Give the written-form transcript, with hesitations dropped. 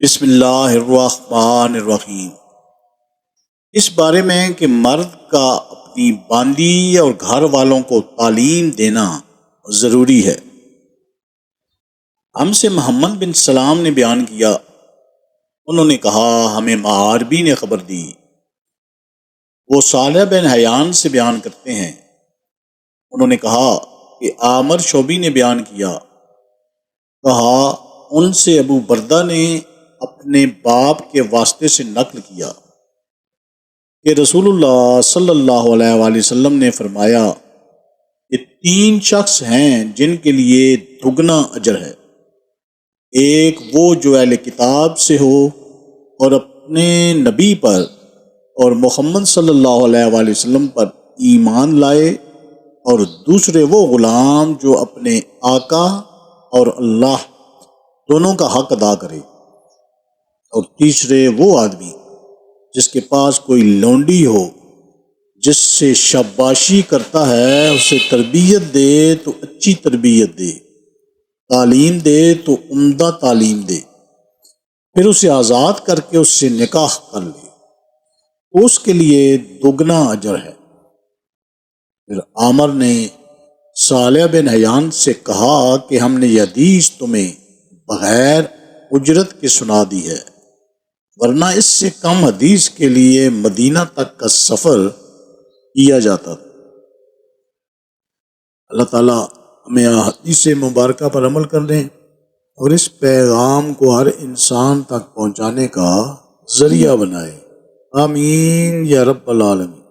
بسم اللہ الرحمن الرحیم۔ اس بارے میں کہ مرد کا اپنی باندی اور گھر والوں کو تعلیم دینا ضروری ہے۔ ہم سے محمد بن سلام نے بیان کیا، انہوں نے کہا ہمیں معاربی نے خبر دی، وہ صالح بن حیان سے بیان کرتے ہیں، انہوں نے کہا کہ عامر شعبی نے بیان کیا، کہا ان سے ابو بردہ نے اپنے باپ کے واسطے سے نقل کیا کہ رسول اللہ صلی اللہ علیہ وآلہ وسلم نے فرمایا کہ 3 شخص ہیں جن کے لیے دگنا اجر ہے۔ ایک وہ جو اہل کتاب سے ہو اور اپنے نبی پر اور محمد صلی اللہ علیہ وآلہ وسلم پر ایمان لائے، اور دوسرے وہ غلام جو اپنے آقا اور اللہ دونوں کا حق ادا کرے، اور تیسرے وہ آدمی جس کے پاس کوئی لونڈی ہو، جس سے شاباشی کرتا ہے، اسے تربیت دے تو اچھی تربیت دے، تعلیم دے تو عمدہ تعلیم دے، پھر اسے آزاد کر کے اس سے نکاح کر لے، اس کے لیے دگنا اجر ہے۔ پھر عامر نے صالح بن حیان سے کہا کہ ہم نے یہ حدیث تمہیں بغیر اجرت کے سنا دی ہے، ورنہ اس سے کم حدیث کے لیے مدینہ تک کا سفر کیا جاتا تھا۔ اللہ تعالیٰ ہمیں حدیث مبارکہ پر عمل کرنے اور اس پیغام کو ہر انسان تک پہنچانے کا ذریعہ بنائے، آمین یا رب العالمین۔